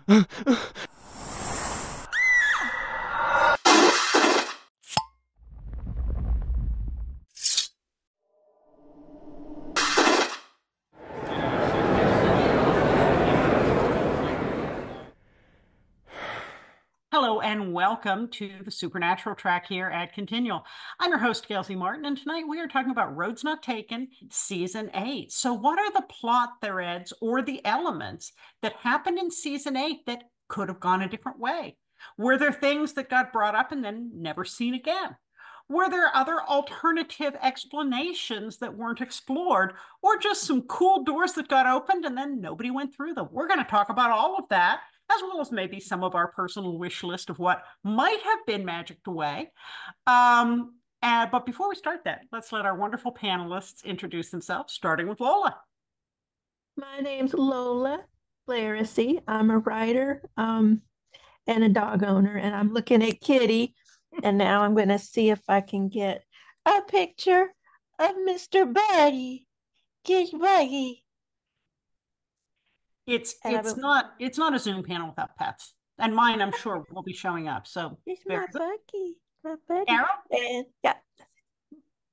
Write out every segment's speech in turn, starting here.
Hello and welcome to the Supernatural track here at Continual. I'm your host, Gail Z. Martin, and tonight we are talking about Roads Not Taken, Season 8. So what are the plot threads or the elements that happened in Season 8 that could have gone a different way? Were there things that got brought up and then never seen again? Were there other alternative explanations that weren't explored, or just some cool doors that got opened and then nobody went through them? We're going to talk about all of that, as well as maybe some of our personal wish list of what might have been magicked away. But before we start that, let's let our wonderful panelists introduce themselves, starting with Lola. My name's Lola Lariscy. I'm a writer and a dog owner, and I'm looking at Kitty, and now I'm going to see if I can get a picture of Mr. Buddy. Kiss Buddy. It's not a Zoom panel without pets, and mine I'm sure will be showing up. So it's my Bucky, my buddy. Carole? And yeah.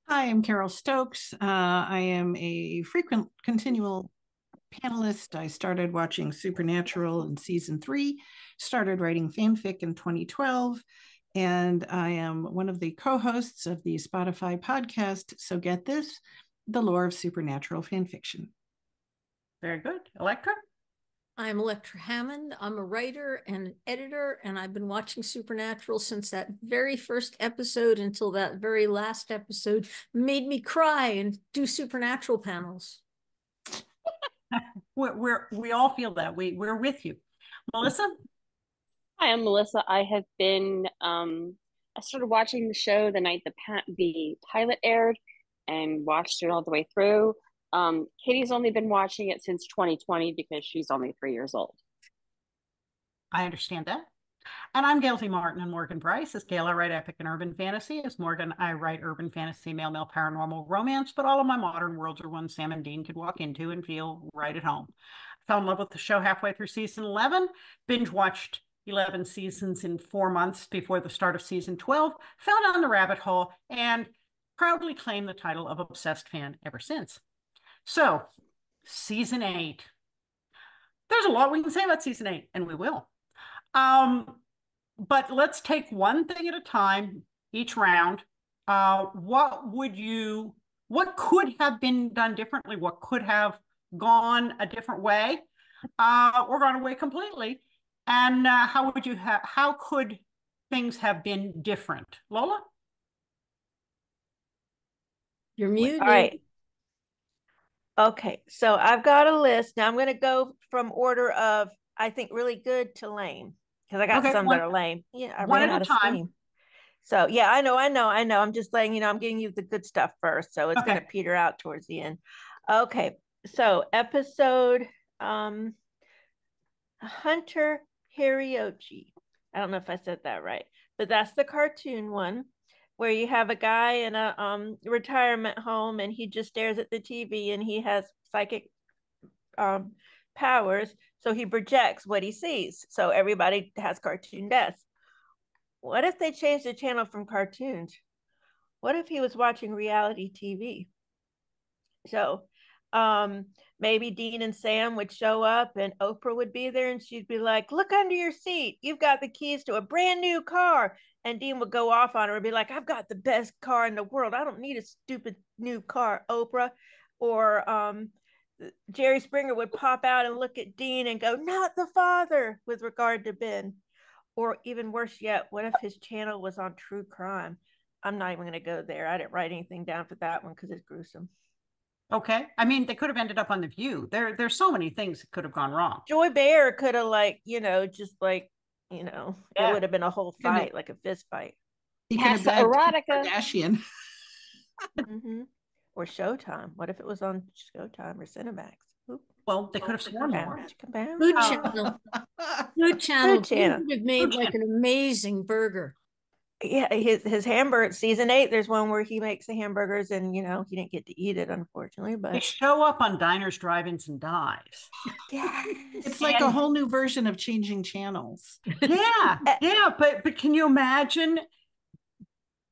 Hi, I'm Carole Stokes. I am a frequent continual panelist. I started watching Supernatural in season 3, started writing fanfic in 2012, and I am one of the co-hosts of the Spotify podcast, So Get This, The Lore of Supernatural Fanfiction. Very good. Elektra? I'm Elektra Hammond. I'm a writer and an editor, and I've been watching Supernatural since that very first episode until that very last episode made me cry and do Supernatural panels. We all feel that. We're with you. Melissa? Hi, I'm Melissa. I started watching the show the night the pilot aired and watched it all the way through. Katie's only been watching it since 2020 because she's only 3 years old. I understand that. And I'm Gail Z. Martin, and Morgan Bryce. As Gail, I write epic and urban fantasy. As Morgan, I write urban fantasy, male paranormal romance, but all of my modern worlds are ones Sam and Dean could walk into and feel right at home. I fell in love with the show halfway through season 11, binge watched 11 seasons in 4 months before the start of season 12, fell down the rabbit hole, and proudly claimed the title of obsessed fan ever since. So, season 8. There's a lot we can say about season 8, and we will. But let's take one thing at a time, each round. What could have been done differently? What could have gone a different way, or gone away completely? And how could things have been different? Lola? You're muted. All right. Okay, so I've got a list. Now I'm going to go from order of, I think, really good to lame, because I got some that are lame. Yeah, I one ran at out a of time. steam. So yeah, I know. I'm just letting you know, I'm giving you the good stuff first, so it's going to peter out towards the end. Okay, so episode Hunter Hariochi. I don't know if I said that right, but that's the cartoon one, where you have a guy in a retirement home, and he just stares at the TV, and he has psychic powers, so he projects what he sees. So everybody has cartoon deaths. What if they changed the channel from cartoons? What if he was watching reality TV? So maybe Dean and Sam would show up, and Oprah would be there, and she'd be like, "Look under your seat. You've got the keys to a brand new car." And Dean would go off on her and be like, "I've got the best car in the world. I don't need a stupid new car, Oprah." Or Jerry Springer would pop out and look at Dean and go, "Not the father," with regard to Ben. Or even worse yet, what if his channel was on true crime? I'm not even going to go there. I didn't write anything down for that one because it's gruesome. Okay. I mean, they could have ended up on The View. There's so many things that could have gone wrong. Joy Behar could have it would have been a whole fight, like a fist fight. He could have been erotica. Kardashian. Mm-hmm. Or Showtime. What if it was on Showtime or Cinemax? Oop. Well, they could have sworn more. Food Channel. Food Channel. Food Channel would have made like an amazing burger. Yeah, his hamburger, season 8, there's one where he makes the hamburgers and, he didn't get to eat it, unfortunately, They but show up on diners, drive-ins, and dives. It's yes. like a And whole new version of changing channels. yeah, yeah, but can you imagine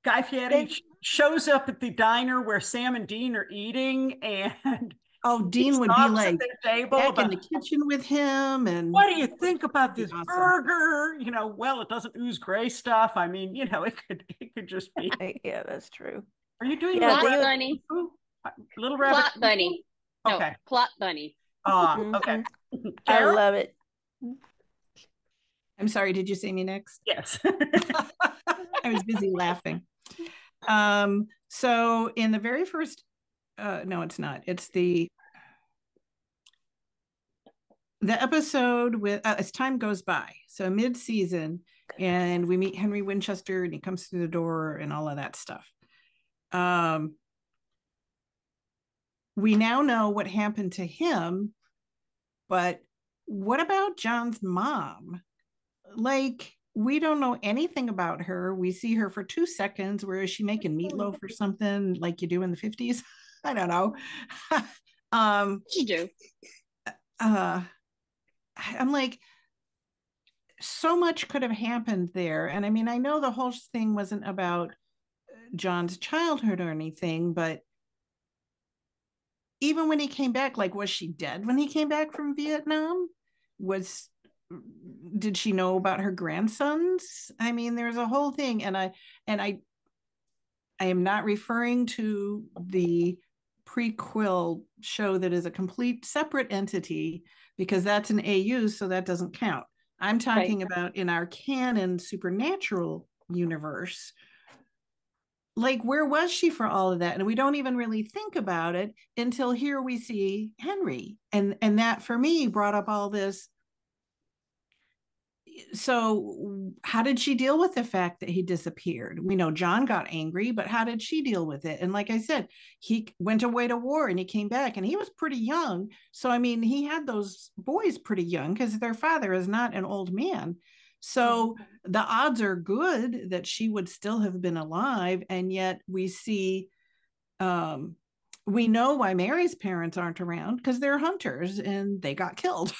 Guy They, Fieri shows up at the diner where Sam and Dean are eating, and Oh, he Dean would be stops at like their table back in about, the kitchen with him. And what do you think about be this awesome. burger? Well, it doesn't ooze gray stuff. I mean, it could just be. yeah, that's true. Are you doing Yeah, Little Plot Rabbit bunny. Kung Fu? Little Rabbit Plot Kung Fu? bunny. No, Okay. plot bunny. Okay. Mhm. I Carol? love it. I'm sorry, did you say me next? Yes. I was busy laughing. So in the very first, no, it's not. It's the episode with as time goes by. So mid-season, and we meet Henry Winchester, and he comes through the door, and all of that stuff. We now know what happened to him, but what about John's mom? Like, we don't know anything about her. We see her for 2 seconds. Where is she making meatloaf or something like you do in the 50s? I don't know. You do. I'm like, so much could have happened there. And I mean, I know the whole thing wasn't about John's childhood or anything, but even when he came back, like, was she dead when he came back from Vietnam? Did she know about her grandsons? I mean, there's a whole thing. And I am not referring to the prequel show that is a complete separate entity, because that's an AU, so that doesn't count. I'm talking about in our canon supernatural universe. Like, where was she for all of that? And we don't even really think about it until here we see Henry. And that for me brought up all this. So how did she deal with the fact that he disappeared? We know John got angry, but how did she deal with it? And like I said, he went away to war and he came back and he was pretty young. So, I mean, he had those boys pretty young because their father is not an old man. So the odds are good that she would still have been alive. And yet we see, we know why Mary's parents aren't around, because they're hunters and they got killed.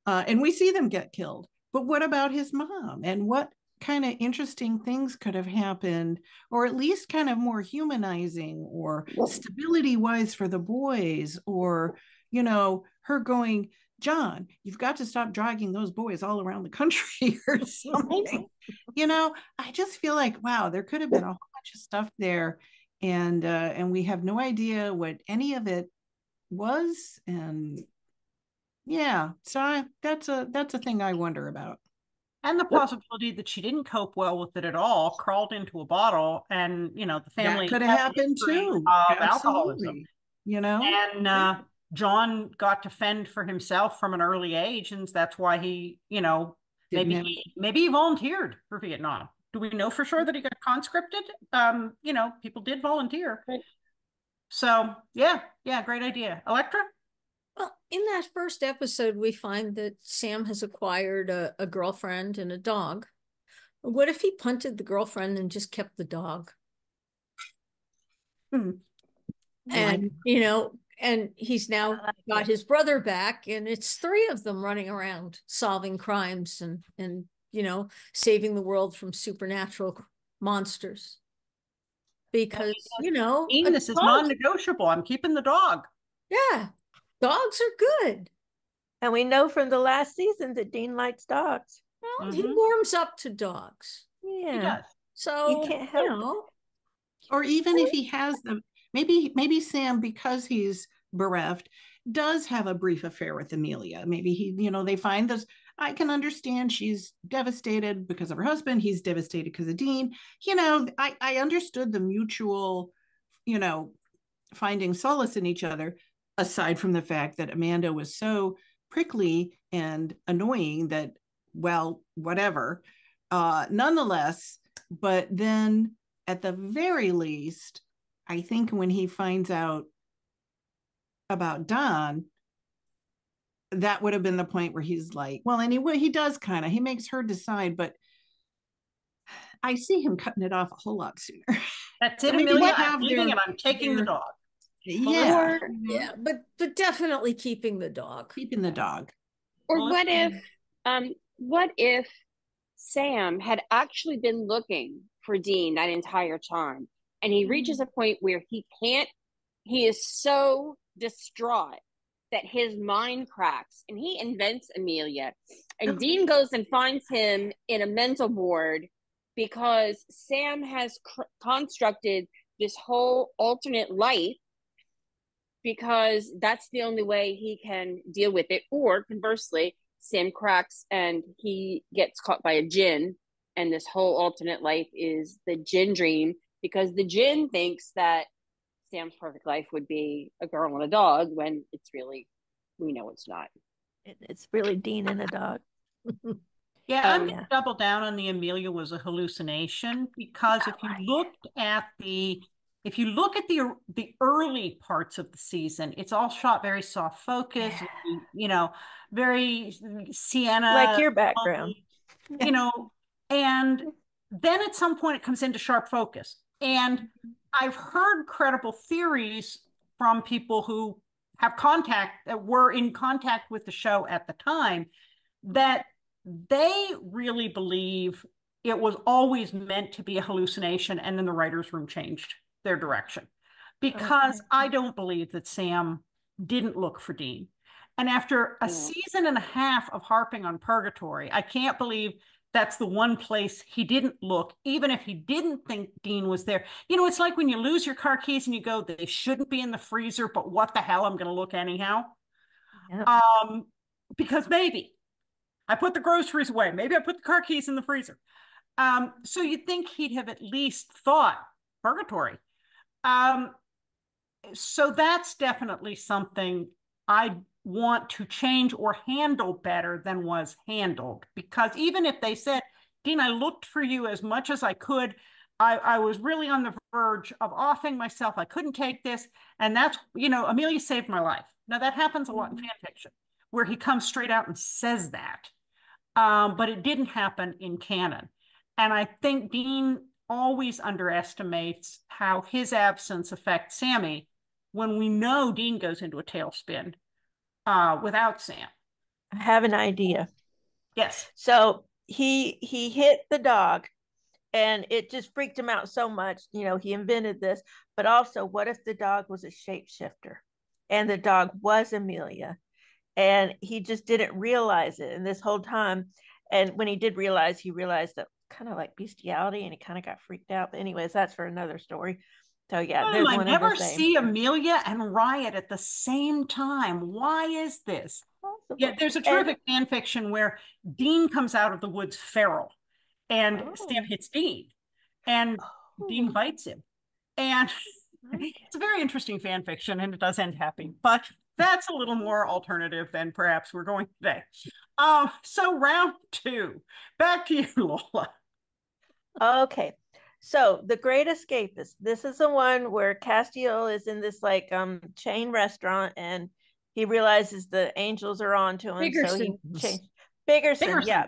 And we see them get killed. But what about his mom? And what kind of interesting things could have happened, or at least kind of more humanizing or stability wise for the boys, or, her going, John, you've got to stop dragging those boys all around the country or something. I just feel like, wow, there could have been a whole bunch of stuff there. And we have no idea what any of it was. And yeah, so that's a thing I wonder about. And the possibility that she didn't cope well with it at all, crawled into a bottle, and the family That could have has a happened history too. of alcoholism. Absolutely. And John got to fend for himself from an early age, and that's why he, Didn't have maybe he volunteered for Vietnam. Do we know for sure that he got conscripted? People did volunteer. Right. So yeah, great idea. Elektra? Well, in that first episode, we find that Sam has acquired a girlfriend and a dog. What if he punted the girlfriend and just kept the dog? And, and he's now got his brother back, and it's 3 of them running around solving crimes and saving the world from supernatural monsters. Because, Dean, this is non-negotiable. I'm keeping the dog. Yeah, dogs are good. And we know from the last season that Dean likes dogs. Well, he warms up to dogs. Yeah. He does. So you can't help Or even if he has maybe Sam, because he's bereft, does have a brief affair with Amelia. Maybe he, they find this. I can understand she's devastated because of her husband. He's devastated because of Dean. I understood the mutual, finding solace in each other, aside from the fact that Amanda was so prickly and annoying that, well, whatever. Nonetheless, but then at the very least, I think when he finds out about Don, that would have been the point where he's like, well, anyway, he does he makes her decide, but I see him cutting it off a whole lot sooner. That's it, Maybe Amelia. they I'm have leaving their- it. I'm taking the their- dog. Yeah. Or Yeah, but definitely keeping the dog. Keeping the dog. or Well, what if Sam had actually been looking for Dean that entire time, and he reaches a point where he is so distraught that his mind cracks and he invents Amelia, and Dean goes and finds him in a mental ward because Sam has constructed this whole alternate life because that's the only way he can deal with it. Or conversely, Sam cracks and he gets caught by a djinn, and this whole alternate life is the djinn dream because the djinn thinks that Sam's perfect life would be a girl and a dog when it's really, we know it's not. It's really Dean and a dog. Yeah, Oh, I'm going yeah. to double down on the Amelia was a hallucination because if you looked at the early parts of the season, it's all shot very soft focus, very sienna, Like your background. you know, and then at some point it comes into sharp focus. And I've heard credible theories from people who were in contact with the show at the time, that they really believe it was always meant to be a hallucination, and then the writers' room changed their direction. Because I don't believe that Sam didn't look for Dean. And after a season and a half of harping on Purgatory, I can't believe that's the one place he didn't look, even if he didn't think Dean was there. It's like when you lose your car keys and you go, they shouldn't be in the freezer, but what the hell, I'm going to look anyhow. Yep. Because maybe I put the groceries away. Maybe I put the car keys in the freezer. So you'd think he'd have at least thought Purgatory. So that's definitely something I want to change or handle better than was handled. Because even if they said, Dean, I looked for you as much as I could, I was really on the verge of offing myself. I couldn't take this. And that's, Amelia saved my life. Now that happens a lot in fan fiction where he comes straight out and says that. But it didn't happen in canon. And I think Dean always underestimates how his absence affects Sammy when we know Dean goes into a tailspin without Sam. I have an idea. Yes. So he hit the dog and it just freaked him out so much. He invented this, but also what if the dog was a shapeshifter and the dog was Amelia and he just didn't realize it. And this whole time, and when he did realize, he realized that kind of like bestiality and he kind of got freaked out. But anyways, that's for another story. So yeah, there's I one never of the same. see Amelia and Riot at the same time. Why is this? Possible. Yeah, there's a terrific fan fiction where Dean comes out of the woods feral and Sam hits Dean and Dean bites him. And it's a very interesting fan fiction and it does end happy, but that's a little more alternative than perhaps we're going today. So round 2, back to you, Lola. Okay. So The Great Escapist. This is the one where Castiel is in this like chain restaurant and he realizes the angels are on to him. So he changed Biggerson, yeah.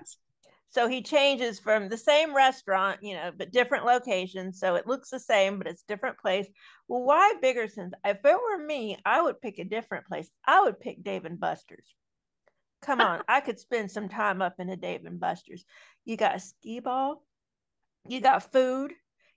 So he changes from the same restaurant, but different locations. So it looks the same, but it's different place. Well, why Biggerson's? If it were me, I would pick a different place. I would pick Dave and Buster's. Come on, I could spend some time up in a Dave and Buster's. You got a skee ball, you got food,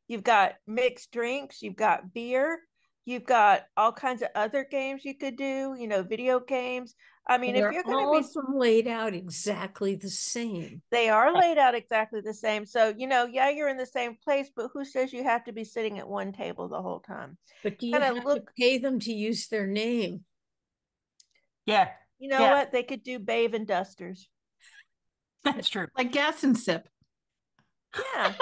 you've got mixed drinks, you've got beer, you've got all kinds of other games you could do, video games. I mean, if you're going to be all of them laid out exactly the same. They are laid out exactly the same. So, yeah, you're in the same place, but who says you have to be sitting at one table the whole time? But do you have to pay them to use their name? Yeah. You know what? They could do Bave and Dusters. That's true. Like Gas and Sip. Yeah.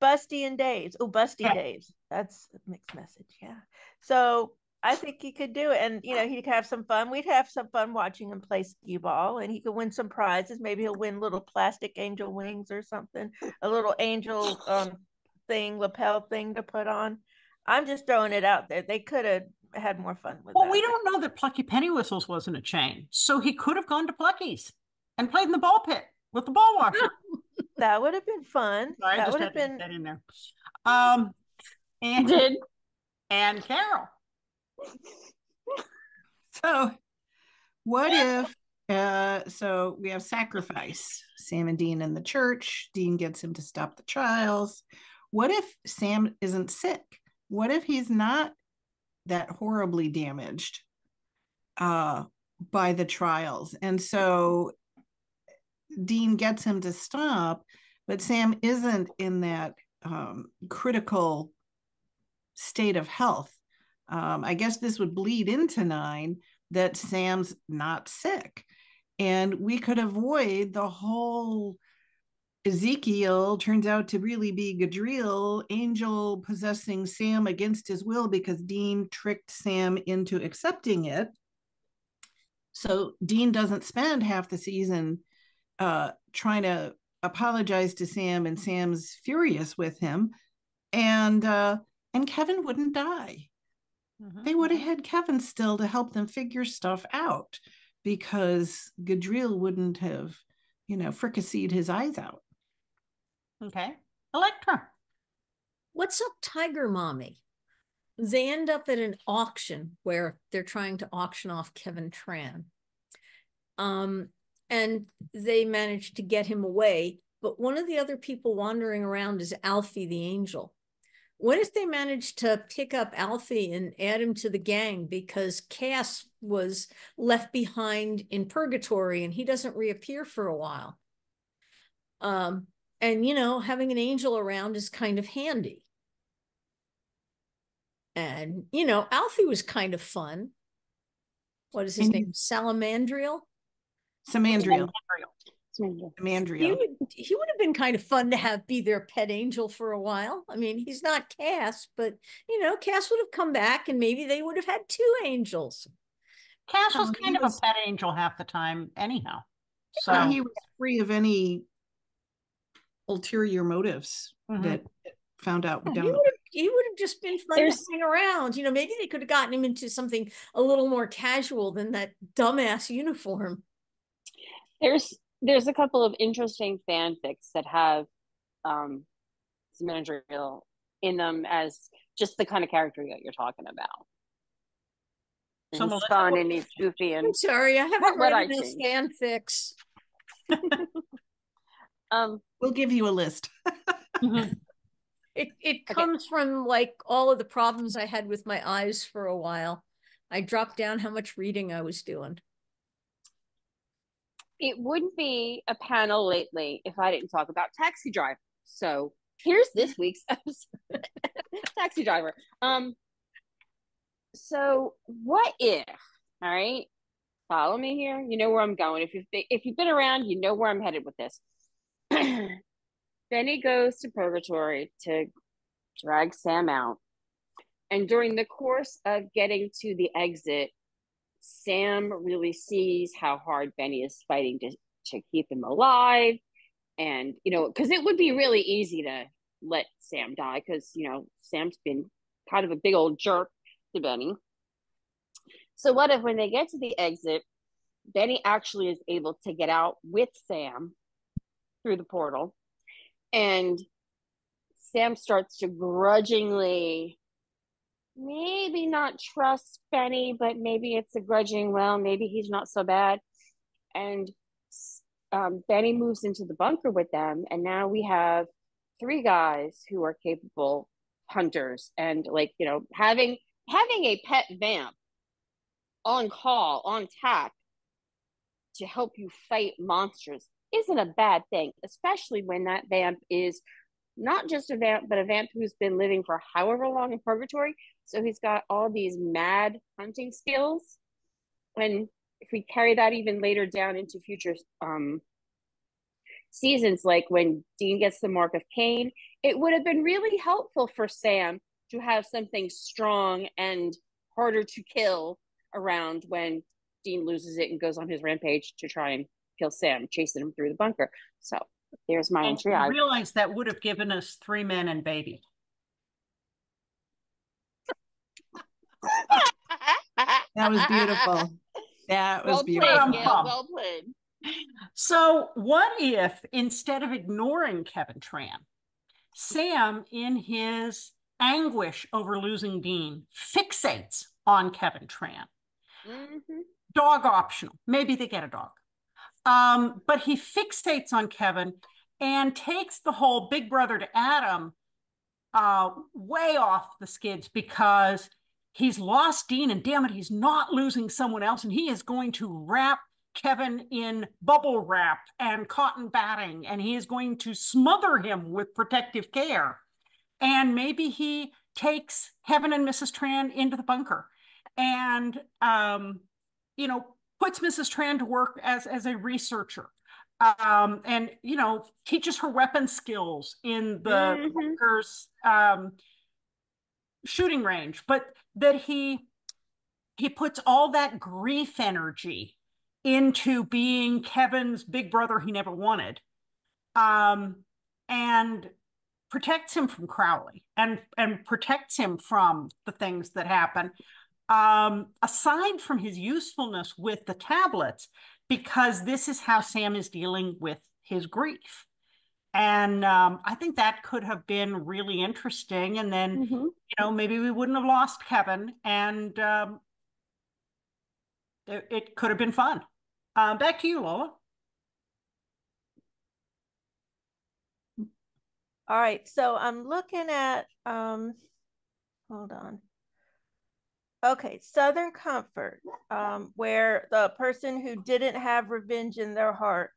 Busty and Daves. Oh, Busty Daves. That's a mixed message. Yeah. So I think he could do it. And, he could have some fun. We'd have some fun watching him play skee ball and he could win some prizes. Maybe he'll win little plastic angel wings or something, a little angel lapel thing to put on. I'm just throwing it out there. They could have had more fun with that. Well, we don't know that Plucky Penny Whistles wasn't a chain. So he could have gone to Plucky's and played in the ball pit with the ball washer. That would have been fun. Sorry, I That just would had have to get been. that in there. And, Did and Carole. So what if, so we have sacrifice, Sam and Dean in the church. Dean gets him to stop the trials. What if Sam isn't sick? What if he's not that horribly damaged by the trials? And so Dean gets him to stop, but Sam isn't in that critical state of health. I guess this would bleed into 9 that Sam's not sick. And we could avoid the whole Ezekiel turns out to really be Gadriel, angel possessing Sam against his will because Dean tricked Sam into accepting it. So Dean doesn't spend half the season trying to apologize to Sam, and Sam's furious with him. And Kevin wouldn't die. They would have had Kevin still to help them figure stuff out because Gadriel wouldn't have, fricasseed his eyes out. Okay. Elektra. What's up, Tiger Mommy? They end up at an auction where they're trying to auction off Kevin Tran. And they manage to get him away. But one of the other people wandering around is Alfie the Angel. What if they managed to pick up Alfie and add him to the gang because Cass was left behind in purgatory and he doesn't reappear for a while? And, having an angel around is kind of handy. And, Alfie was kind of fun. What is his name? Salamandriel? Samandriel. He would have been kind of fun to have be their pet angel for a while. I mean, he's not Cass, but Cass would have come back and maybe they would have had 2 angels. Cass was kind of a pet angel half the time anyhow. So he was free of any ulterior motives that found out down the way. He would have just been fun to hang around. Maybe they could have gotten him into something a little more casual than that dumbass uniform. There's a couple of interesting fanfics that have Samandriel in them as just the kind of character that you're talking about. And he's fun and he's goofy. And I'm sorry, I haven't read those fanfics. We'll give you a list. It comes from like all of the problems I had with my eyes for a while. I dropped down how much reading I was doing. It wouldn't be a panel lately if I didn't talk about Taxi Driver. So here's this week's episode. Taxi Driver. So what if, all right, follow me here. You know where I'm going. If you've been around, you know where I'm headed with this. Benny goes to purgatory to drag Sam out. And during the course of getting to the exit, Sam really sees how hard Benny is fighting to keep him alive. And, because it would be really easy to let Sam die because, Sam's been kind of a big old jerk to Benny. So what if when they get to the exit, Benny actually is able to get out with Sam through the portal, and Sam starts to grudgingly maybe not trust Benny, but maybe it's a grudging, well, maybe he's not so bad. And Benny moves into the bunker with them, and now we have 3 guys who are capable hunters, and having a pet vamp on call, on tap to help you fight monsters isn't a bad thing, especially when that vamp is not just a vamp, but a vamp who's been living for however long in purgatory. So he's got all these mad hunting skills. And if we carry that even later down into future seasons, like when Dean gets the mark of Cain, it would have been really helpful for Sam to have something strong and harder to kill around when Dean loses it and goes on his rampage to try and kill Sam, chasing him through the bunker. So there's my entry. I realized that would have given us 3 men and baby. That was beautiful. That was well beautiful. played, Gail. Well played. So what if, instead of ignoring Kevin Tran, Sam, in his anguish over losing Dean, fixates on Kevin Tran? Mm-hmm. Dog optional. Maybe they get a dog. But he fixates on Kevin and takes the whole Big Brother to Adam way off the skids because he's lost Dean, and damn it, he's not losing someone else, and he is going to wrap Kevin in bubble wrap and cotton batting, and he is going to smother him with protective care. And maybe he takes Kevin and Mrs. Tran into the bunker and, you know, puts Mrs. Tran to work as a researcher, and, you know, teaches her weapon skills in the Mm-hmm. bunker's shooting range, but that he puts all that grief energy into being Kevin's big brother he never wanted, and protects him from Crowley and protects him from the things that happen. Aside from his usefulness with the tablets, because this is how Sam is dealing with his grief. And I think that could have been really interesting. And then, Mm-hmm. you know, maybe we wouldn't have lost Kevin, and it could have been fun. Back to you, Lola. All right, so I'm looking at hold on. Okay, Southern Comfort, where the person who didn't have revenge in their heart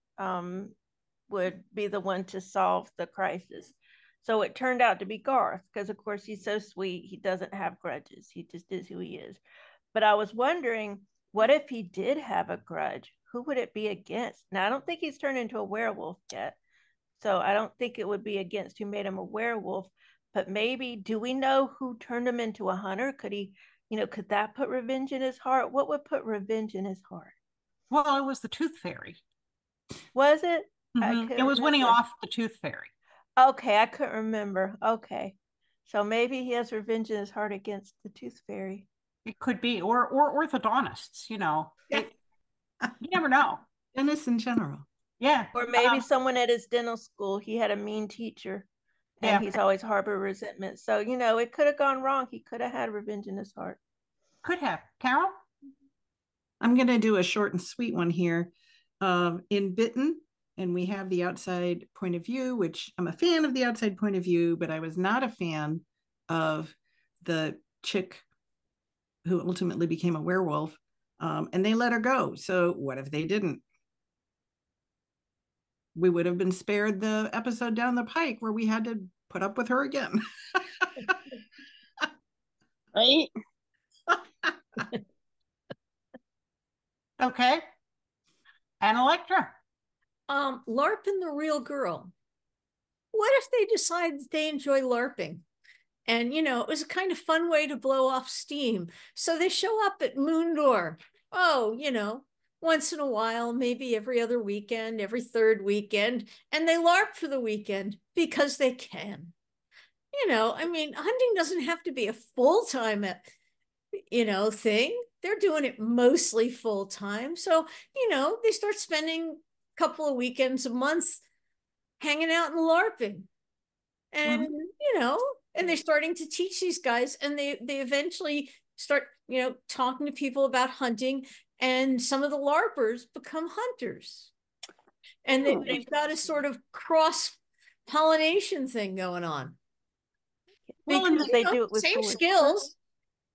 would be the one to solve the crisis. So it turned out to be Garth, because of course he's so sweet, he doesn't have grudges, he just is who he is. But I was wondering, what if he did have a grudge? Who would it be against? Now, I don't think he's turned into a werewolf yet, so I don't think it would be against who made him a werewolf. But maybe, do we know who turned him into a hunter? Could he, could that put revenge in his heart? What would put revenge in his heart? Well, it was the Tooth Fairy. Was it? I Mm-hmm. It couldn't was winning remember. off the Tooth Fairy. Okay, I couldn't remember. Okay. So maybe he has revenge in his heart against the Tooth Fairy. It could be, or orthodontists, you know. Yeah. You never know. Dentists in general. Yeah. Or maybe someone at his dental school, he had a mean teacher and Yeah. he's always harbored resentment. So, it could have gone wrong. He could have had revenge in his heart. Could have. Carol? I'm going to do a short and sweet one here. In Bitten, and we have the outside point of view, which I'm a fan of the outside point of view, but I was not a fan of the chick who ultimately became a werewolf, and they let her go. So what if they didn't? We would have been spared the episode down the pike where we had to put up with her again. Right? Okay. And Elektra? LARP and the real girl. What if they decide they enjoy LARPing? And, it was a kind of fun way to blow off steam. So they show up at Moondor. Oh, once in a while, maybe every other weekend, every third weekend, and they LARP for the weekend because they can. Hunting doesn't have to be a full-time, thing. They're doing it mostly full-time. So, they start spending a couple of weekends a month hanging out and LARPing. And, and they're starting to teach these guys, and they eventually start, talking to people about hunting, and some of the LARPers become hunters. And they've got a sort of cross pollination thing going on. Well, Because they do it with same foolish skills.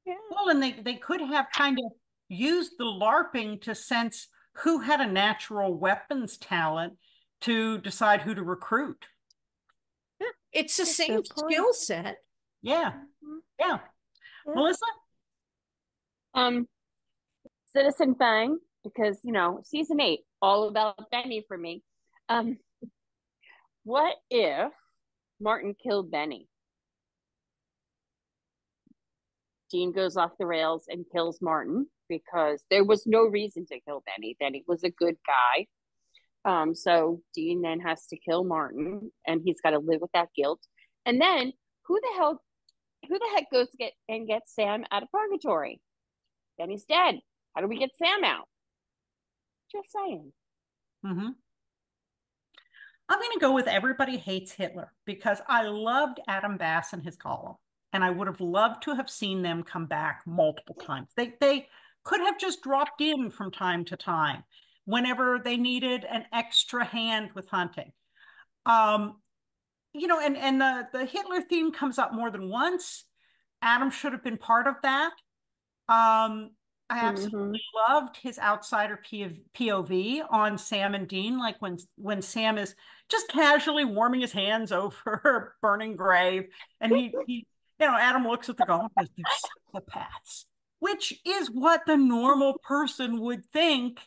Yeah. Well, and they could have kind of used the LARPing to sense who had a natural weapons talent to decide who to recruit. Yeah. It's the same skill set. Yeah. Yeah. Yeah. Melissa? Citizen Fang, because season 8, all about Benny for me. What if Martin killed Benny? Dean goes off the rails and kills Martin because there was no reason to kill Benny. Benny was a good guy. So Dean then has to kill Martin, and he's got to live with that guilt. And then who the heck goes to get Sam out of purgatory? Benny's dead. How do we get Sam out? Just saying. Mm-hmm. I'm going to go with Everybody Hates Hitler because I loved Adam Bass and his column, and I would have loved to have seen them come back multiple times. They could have just dropped in from time to time whenever they needed an extra hand with hunting. You know, and the Hitler theme comes up more than once. Adam should have been part of that. I absolutely loved his outsider POV on Sam and Dean, like when Sam is just casually warming his hands over her burning grave, and he you know, Adam looks at the golem and says, "They're psychopaths," which is what the normal person would think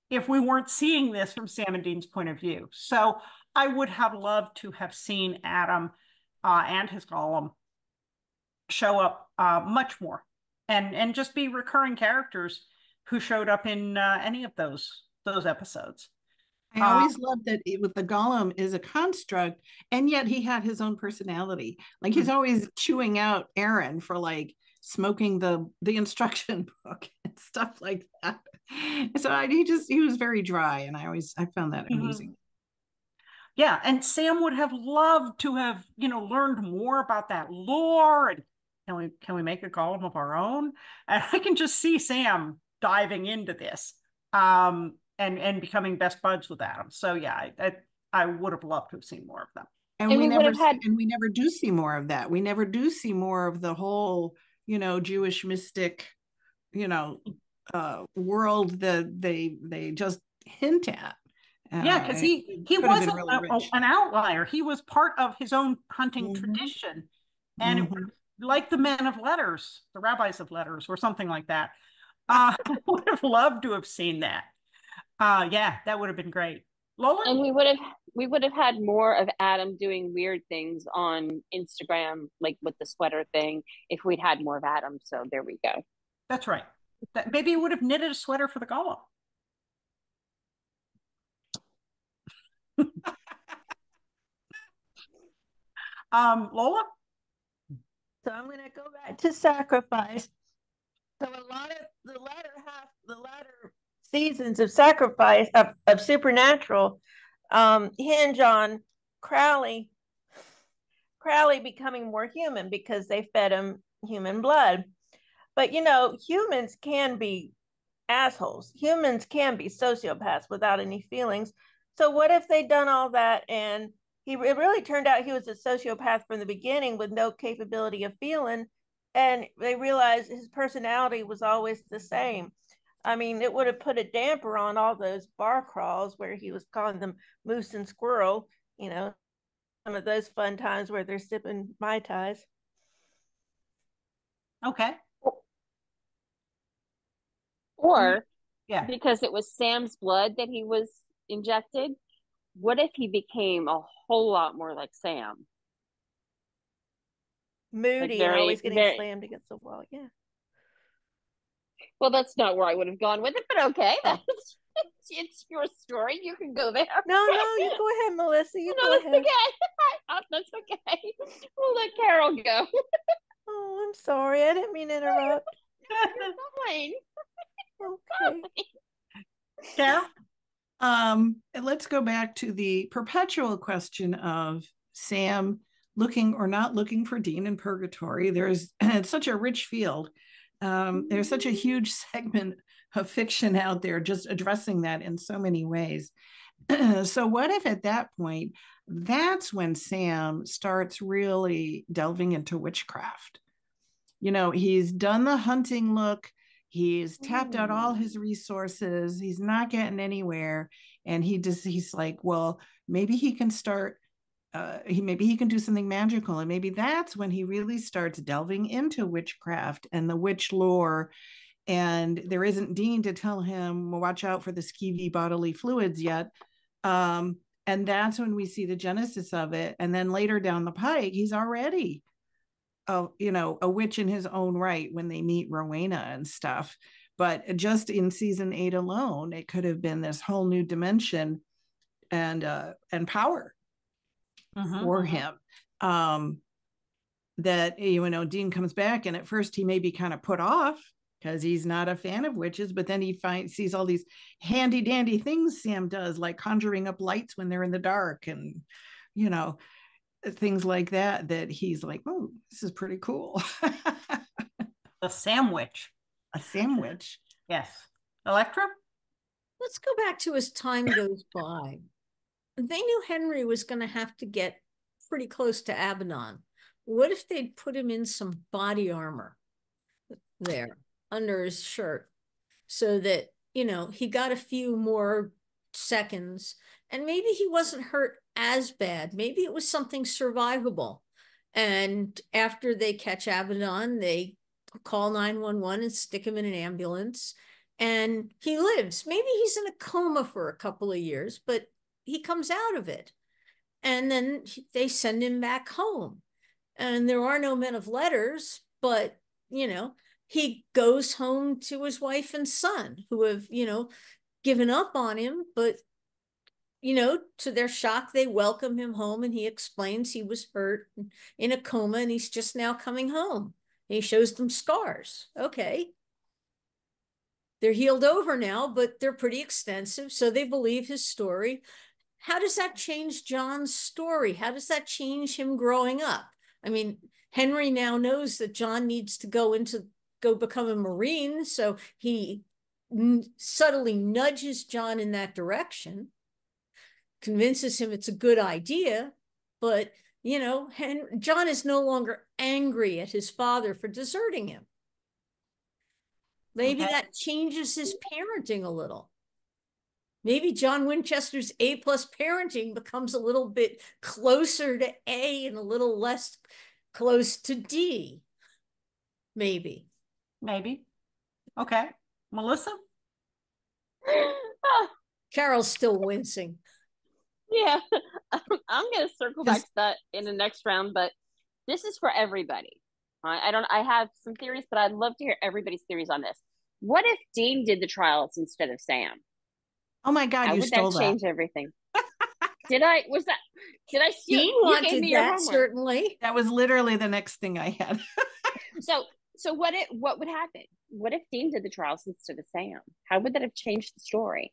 if we weren't seeing this from Sam and Dean's point of view. So I would have loved to have seen Adam and his golem show up much more and just be recurring characters who showed up in any of those episodes. I always loved that with the golem is a construct, and yet he had his own personality. Like he's always chewing out Aaron for like smoking the instruction book and stuff like that. So he was very dry, and I found that amusing. Yeah, and Sam would have loved to have, you know, learned more about that lore. And can we make a golem of our own? And I can just see Sam diving into this, and becoming best buds with Adam. So yeah, I would have loved to have seen more of them. And we never do see more of that. We never do see more of the whole, you know, Jewish mystic, you know, world that they just hint at. Yeah, because he wasn't really an outlier. He was part of his own hunting tradition, and it was like the men of letters, the rabbis of letters, or something like that. I would have loved to have seen that. Yeah, that would have been great. Lola? And we would have had more of Adam doing weird things on Instagram, like with the sweater thing, if we'd had more of Adam. So there we go. That's right. Maybe he would have knitted a sweater for the golem. Lola? So I'm going to go back to sacrifice. So a lot of the latter seasons of sacrifice of Supernatural hinge on Crowley becoming more human because they fed him human blood. But you know, humans can be assholes. Humans can be sociopaths without any feelings. So what if they'd done all that and it really turned out he was a sociopath from the beginning with no capability of feeling, and they realized his personality was always the same. I mean, it would have put a damper on all those bar crawls where he was calling them moose and squirrel, you know, some of those fun times where they're sipping Mai Tais. Okay. Or because it was Sam's blood that he was injected, what if he became a whole lot more like Sam? Moody, like always getting slammed against the wall. Yeah. Well, that's not where I would have gone with it, but okay. It's your story. You can go there. No, you go ahead, Melissa. You go ahead. Okay. That's okay. We'll let Carole go. Oh, I'm sorry. I didn't mean to interrupt. You're fine. Okay. Carole? Let's go back to the perpetual question of Sam looking or not looking for Dean in purgatory. It's such a rich field. There's such a huge segment of fiction out there just addressing that in so many ways. So what if at that point, that's when Sam starts really delving into witchcraft? You know, he's done the hunting look. He's tapped out all his resources. He's not getting anywhere. And he's like, well, maybe he can start, maybe he can do something magical. And maybe that's when he really starts delving into witchcraft and the witch lore. And there isn't Dean to tell him, well, watch out for the skeevy bodily fluids yet. And that's when we see the genesis of it. And then later down the pike, he's already a witch in his own right when they meet Rowena and stuff. But just in season 8 alone, it could have been this whole new dimension and power for him. That, Dean comes back, and at first he may be kind of put off because he's not a fan of witches. But then he sees all these handy dandy things Sam does, like conjuring up lights when they're in the dark, and things like that, that he's like, oh, this is pretty cool. A sandwich. A sandwich. Yes. Elektra? Let's go back to as time goes by. They knew Henry was going to have to get pretty close to Abaddon. What if they'd put him in some body armor there under his shirt so that, he got a few more seconds, and maybe he wasn't hurt as bad. Maybe it was something survivable. And after they catch Abaddon, they call 911 and stick him in an ambulance, and he lives. Maybe he's in a coma for a couple of years, but he comes out of it. And then they send him back home. And there are no men of letters, but, he goes home to his wife and son, who have, given up on him, but to their shock, they welcome him home, and he explains he was hurt in a coma and he's just now coming home. And he shows them scars. Okay. They're healed over now, but they're pretty extensive, so they believe his story. How does that change John's story? How does that change him growing up? I mean, Henry now knows that John needs to go become a Marine, so he subtly nudges John in that direction, convinces him it's a good idea, but John is no longer angry at his father for deserting him. Maybe that changes his parenting a little. Maybe John Winchester's A+ parenting becomes a little bit closer to A and a little less close to D. Maybe. Okay. Melissa? Carol's still wincing. Yeah, I'm going to circle back to that in the next round, but this is for everybody. I have some theories, but I'd love to hear everybody's theories on this. What if Dean did the trials instead of Sam? Oh my God, How you would stole that that. change everything? Did I steal? Dean wanted that, certainly. That was literally the next thing I had. So what would happen? What if Dean did the trials instead of Sam? How would that have changed the story?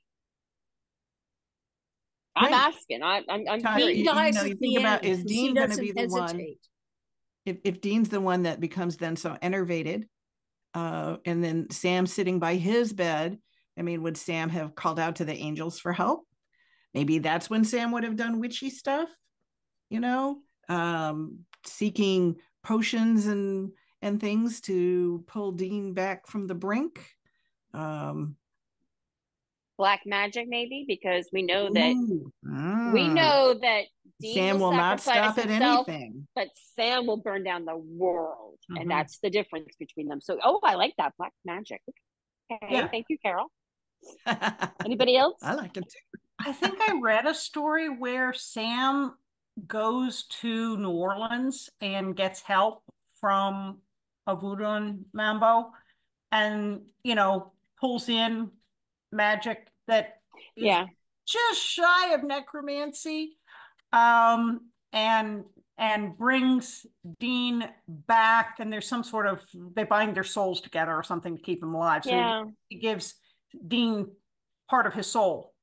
I'm asking. I'm curious. You think about, is Dean going to be the one? If Dean's the one that becomes then so enervated, and then Sam sitting by his bed, I mean, would Sam have called out to the angels for help? Maybe that's when Sam would have done witchy stuff, seeking potions and things to pull Dean back from the brink. Black magic, maybe, because we know that Dean Sam will not stop at anything, but Sam will burn down the world, Mm-hmm. and that's the difference between them. So, I like that, black magic. Okay, yeah. Thank you, Carol. Anybody else? I like it too. I think I read a story where Sam goes to New Orleans and gets help from a voodoo mambo, and pulls in magic that is just shy of necromancy, and brings Dean back, and there's some sort of, they bind their souls together or something to keep him alive. So he gives Dean part of his soul.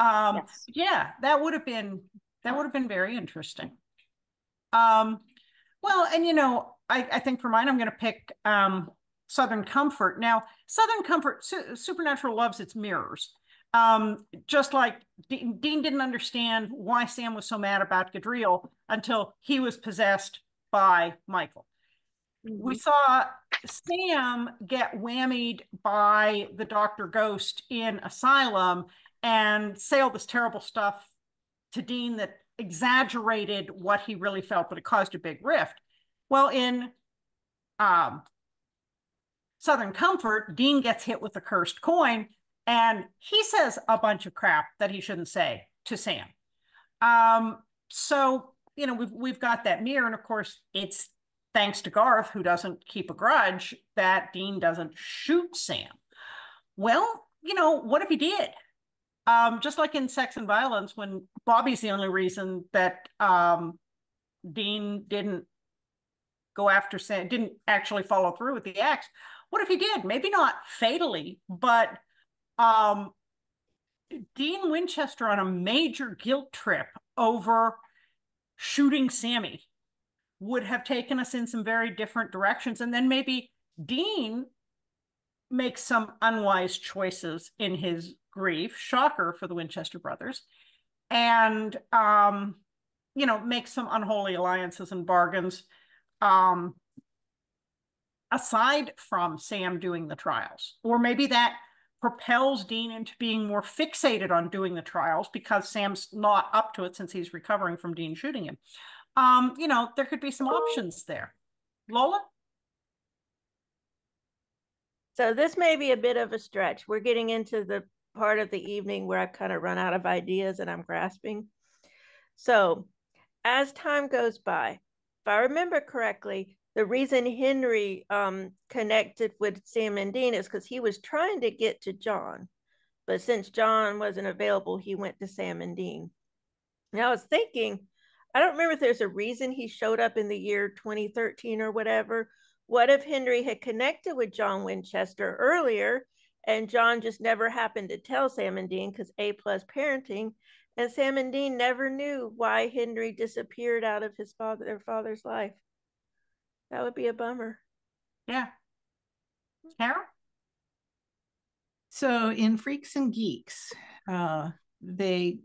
Yeah, that would have been very interesting. Well, and I think for mine, I'm going to pick Southern Comfort. Now, Southern Comfort, Supernatural loves its mirrors. Just like Dean didn't understand why Sam was so mad about Gadriel until he was possessed by Michael. Mm-hmm. We saw Sam get whammied by the Dr. Ghost in Asylum and say all this terrible stuff to Dean that exaggerated what he really felt, but it caused a big rift. Well, in Southern Comfort, Dean gets hit with the cursed coin, and he says a bunch of crap that he shouldn't say to Sam. So, we've got that mirror, and of course, it's thanks to Garth, who doesn't keep a grudge, that Dean doesn't shoot Sam. Well, what if he did? Just like in Sex and Violence, when Bobby's the only reason that Dean didn't go after Sam, didn't actually follow through with the axe. What if he did? Maybe not fatally, but Dean Winchester on a major guilt trip over shooting Sammy would have taken us in some very different directions. And then maybe Dean makes some unwise choices in his grief, shocker for the Winchester brothers, and makes some unholy alliances and bargains, aside from Sam doing the trials. Or maybe that propels Dean into being more fixated on doing the trials because Sam's not up to it since he's recovering from Dean shooting him. There could be some options there. Lola? So this may be a bit of a stretch. We're getting into the part of the evening where I've kind of run out of ideas and I'm grasping. So as time goes by, if I remember correctly, the reason Henry connected with Sam and Dean is because he was trying to get to John. But since John wasn't available, he went to Sam and Dean. Now I was thinking, I don't remember if there's a reason he showed up in the year 2013 or whatever. What if Henry had connected with John Winchester earlier and John just never happened to tell Sam and Dean because A+ parenting, and Sam and Dean never knew why Henry disappeared out of their father's life? That would be a bummer. Yeah. Carole? So in Freaks and Geeks, they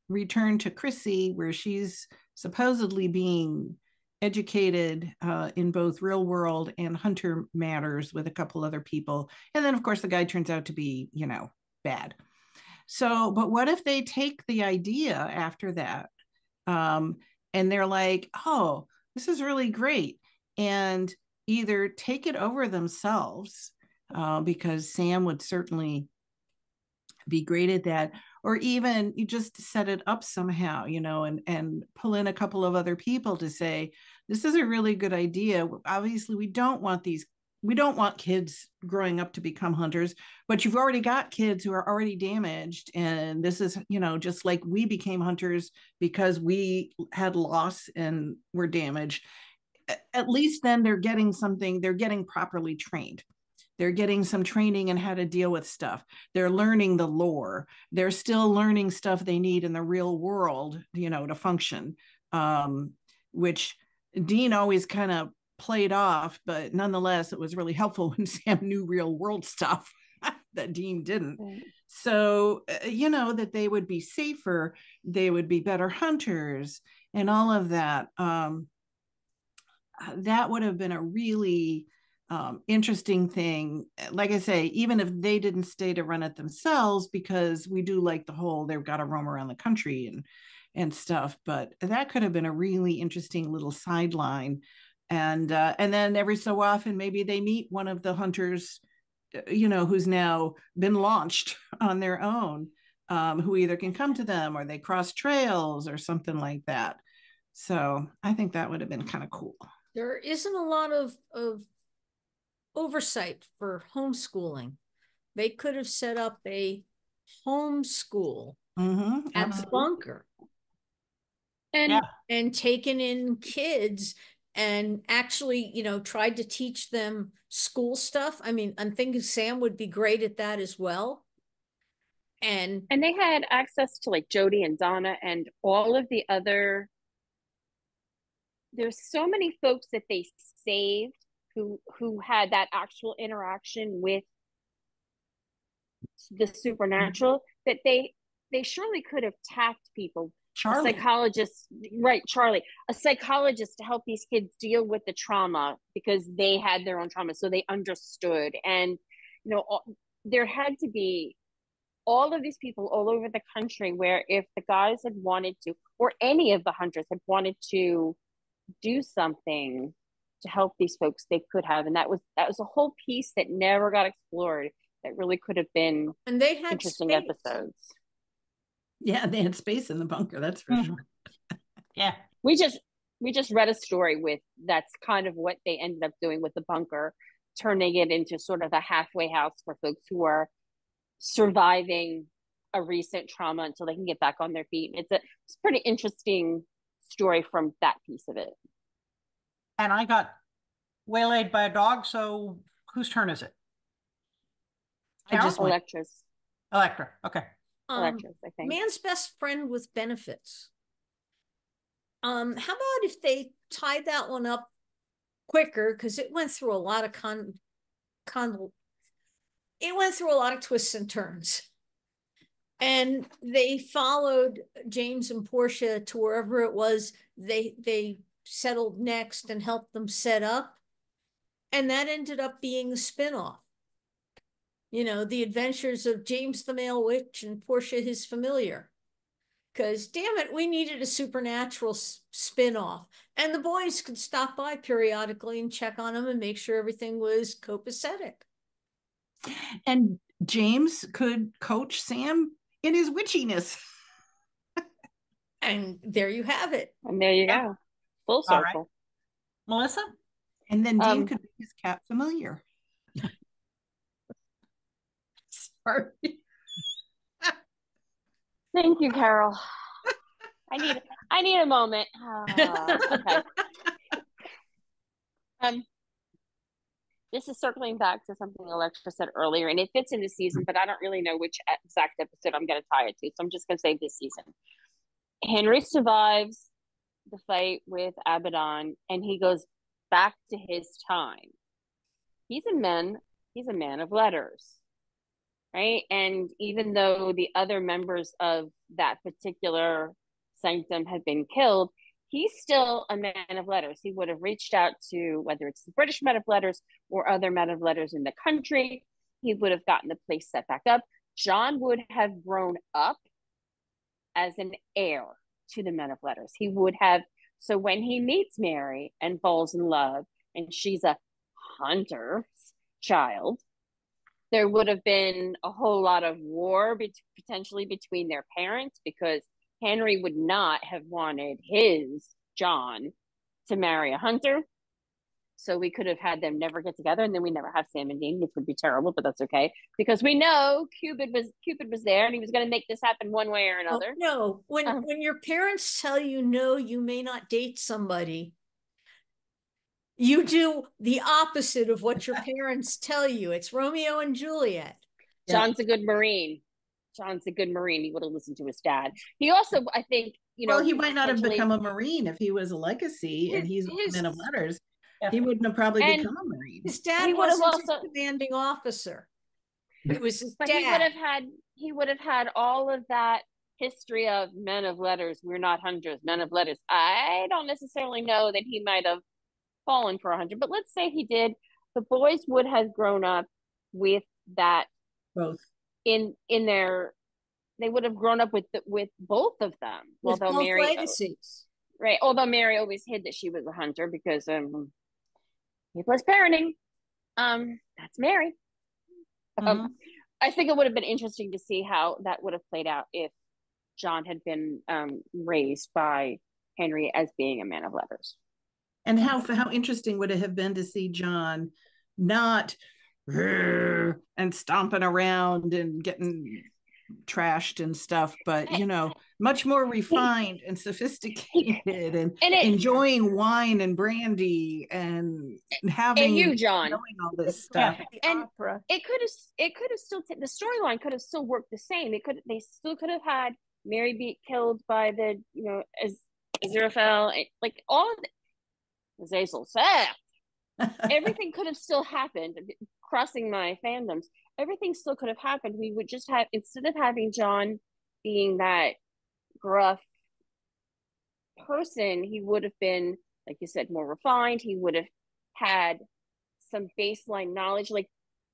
return to Chrissy, where she's supposedly being educated in both real world and hunter matters with a couple other people. And then, of course, the guy turns out to be, bad. So, but what if they take the idea after that and they're like, oh, this is really great, and either take it over themselves because Sam would certainly be great at that, or even you just set it up somehow, and pull in a couple of other people to say, this is a really good idea. Obviously, we don't want kids growing up to become hunters, but you've already got kids who are already damaged. And this is, just like we became hunters because we had loss and were damaged. At least then they're getting properly trained. They're getting some training in how to deal with stuff. They're learning the lore. They're still learning stuff they need in the real world, to function, which Dean always kind of played off, but nonetheless, it was really helpful when Sam knew real world stuff that Dean didn't. Right. So, that they would be safer, they would be better hunters, and all of that. That would have been a really interesting thing. Like I say, even if they didn't stay to run it themselves, because we do like the whole they've got to roam around the country and stuff, but that could have been a really interesting little sideline. And then every so often maybe they meet one of the hunters, who's now been launched on their own, who either can come to them or they cross trails or something like that. So I think that would have been kind of cool. There isn't a lot of oversight for homeschooling. They could have set up a homeschool at the bunker and taken in kids and actually, tried to teach them school stuff. I mean, I'm thinking Sam would be great at that as well. And they had access to like Jody and Donna and all of the other, there's so many folks that they saved who had that actual interaction with the supernatural, that they surely could have tapped people. Charlie. A psychologist, right? Charlie, a psychologist to help these kids deal with the trauma because they had their own trauma, so they understood. And there had to be all of these people all over the country where if the guys had wanted to, or any of the hunters had wanted to do something to help these folks, they could have. And that was a whole piece that never got explored that really could have been, and they had interesting space. episodes. Yeah, they had space in the bunker, that's for sure. Yeah. We just read a story with, that's kind of what they ended up doing with the bunker, turning it into sort of a halfway house for folks who are surviving a recent trauma until they can get back on their feet. It's pretty interesting story from that piece of it. and I got waylaid by a dog. So whose turn is it? I just went. Electra's. Elektra. Okay. Electra's, I think. Man's best friend with benefits. How about if they tied that one up quicker, because it went through a lot of it went through a lot of twists and turns. And they followed James and Portia to wherever it was they settled next and helped them set up. And that ended up being the spinoff. You know, the adventures of James the Male Witch and Portia his familiar. Because, damn it, we needed a supernatural spinoff. And the boys could stop by periodically and check on them and make sure everything was copacetic. And James could coach Sam in his witchiness. And there you have it. And there you go. Full circle. Right. Melissa? And then Dean could be his cat familiar. Sorry. Thank you, Carole. I need a moment. Okay. This is circling back to something Elektra said earlier, and it fits in the season, but I don't really know which exact episode I'm going to tie it to, so I'm just going to say this season. Henry survives the fight with Abaddon, and he goes back to his time. He's a man of letters, right? And even though the other members of that particular sanctum had been killed, he's still a man of letters. He would have reached out to, whether it's the British men of letters or other men of letters in the country. He would have gotten the place set back up. John would have grown up as an heir to the men of letters. He would have, so when he meets Mary and falls in love, and she's a hunter's child, there would have been a whole lot of war potentially between their parents, because Henry would not have wanted his John to marry a hunter. So we could have had them never get together, and then we never have Sam and Dean, which would be terrible, but that's okay, because we know Cupid was there, and he was going to make this happen one way or another. No, when your parents tell you no, you may not date somebody, you do the opposite of what your parents tell you. It's Romeo and Juliet. John's a good Marine. He would have listened to his dad. He also, I think, well, he might not have become a Marine if he was a legacy and he's a man of letters. Yeah. He wouldn't have probably become a Marine. His dad wasn't his commanding officer. It was his dad. He would have had all of that history of men of letters. We're not hunters, men of letters. I don't necessarily know that he might have fallen for a hunter, but let's say he did. The boys would have grown up with that both in their. They would have grown up with both of them. With although both Mary legacies. Right. Although Mary always hid that she was a hunter because he was parenting. That's Mary. Mm-hmm. I think it would have been interesting to see how that would have played out if John had been raised by Henry as being a man of letters. And how interesting would it have been to see John not and stomping around and getting trashed and stuff, but much more refined and sophisticated and enjoying wine and brandy and having and John knowing all this stuff. And it could have still the storyline could have still worked the same. They still could have had Mary be killed by the Aziraphale, like all of the Azazel. Everything could have still happened. Crossing my fandoms, everything still could have happened. We would just have, instead of having John being that gruff person, he would have been, like you said, more refined. He would have had some baseline knowledge. Like,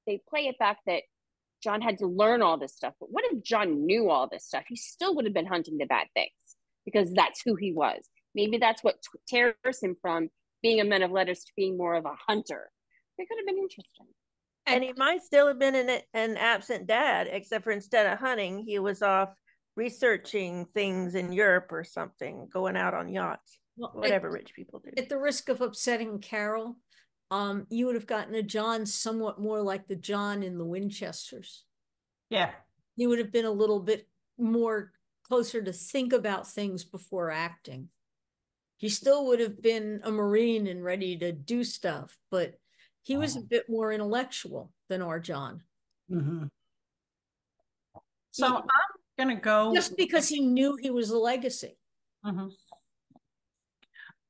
they play it back that John had to learn all this stuff. But what if John knew all this stuff? He still would have been hunting the bad things because that's who he was. Maybe that's what tears him from being a man of letters to being more of a hunter. It could have been interesting. And he might still have been an absent dad, except for instead of hunting, he was off researching things in Europe or something, going out on yachts, whatever rich people do. At the risk of upsetting Carole, you would have gotten a John somewhat more like the John in the Winchesters. Yeah. He would have been a little bit more closer to think about things before acting. He still would have been a Marine and ready to do stuff, but he was a bit more intellectual than our John. Mm-hmm. So I'm going to go. Just because he knew he was a legacy. Mm-hmm.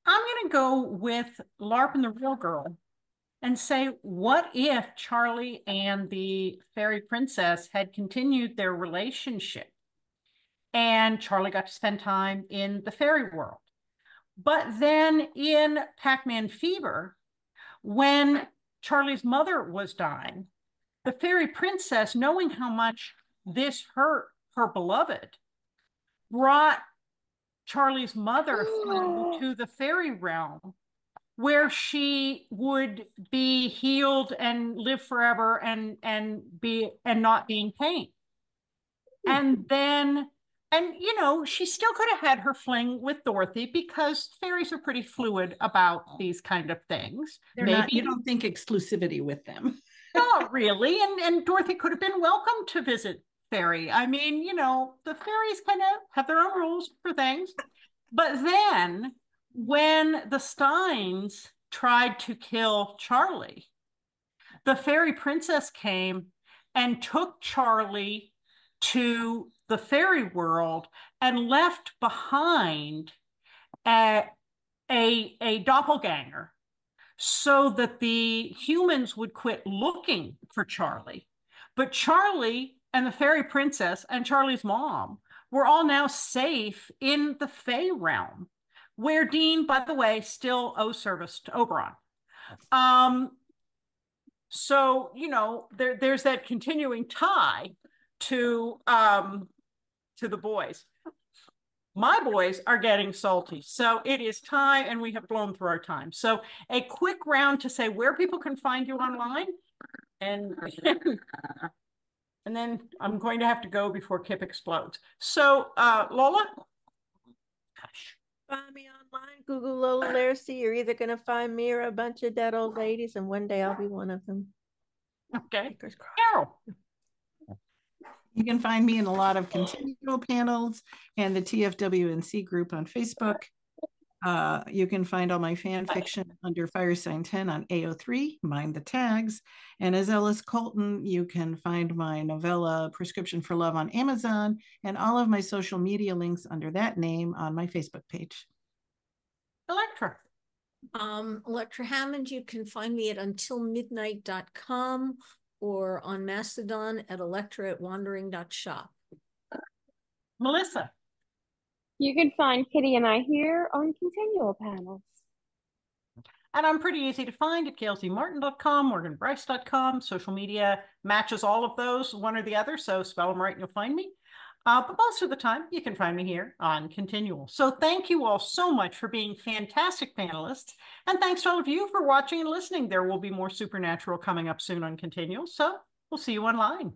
I'm going to go with LARP and the Real Girl and say, what if Charlie and the fairy princess had continued their relationship and Charlie got to spend time in the fairy world? But then in Pac-Man Fever, when Charlie's mother was dying, the fairy princess, knowing how much this hurt her beloved, brought Charlie's mother to the fairy realm where she would be healed and live forever and not be in pain. And then, and you know, she still could have had her fling with Dorothy because fairies are pretty fluid about these kind of things. They're maybe not, you don't think exclusivity with them. Not really. And Dorothy could have been welcome to visit fairy. I mean, you know, the fairies kind of have their own rules for things. But then when the Steins tried to kill Charlie, the fairy princess came and took Charlie to the fairy world and left behind a doppelganger so that the humans would quit looking for Charlie. But Charlie and the fairy princess and Charlie's mom were all now safe in the Fey realm, where Dean, by the way, still owes service to Oberon. So, you know, there's that continuing tie to the boys. My boys are getting salty, so it is time, and we have blown through our time. So a quick round to say where people can find you online, and and then I'm going to have to go before Kip explodes. So Lola? Gosh. Find me online, Google Lola Lariscy. You're either going to find me or a bunch of dead old ladies, and one day I'll be one of them. Okay. Carole. You can find me in a lot of continual panels and the TFWNC group on Facebook. You can find all my fan fiction under Firesign 10 on AO3, Mind the Tags. And as Ellis Colton, you can find my novella Prescription for Love on Amazon and all of my social media links under that name on my Facebook page. Elektra. Elektra Hammond, you can find me at untilmidnight.com or on Mastodon at Elektra@wandering.shop. Melissa. You can find Kitty and I here on Continual Panels. And I'm pretty easy to find at gailzmartin.com, morganbryce.com. Social media matches all of those, one or the other, so spell them right and you'll find me. But most of the time, you can find me here on Continual. So thank you all so much for being fantastic panelists. And thanks to all of you for watching and listening. There will be more Supernatural coming up soon on Continual, so we'll see you online.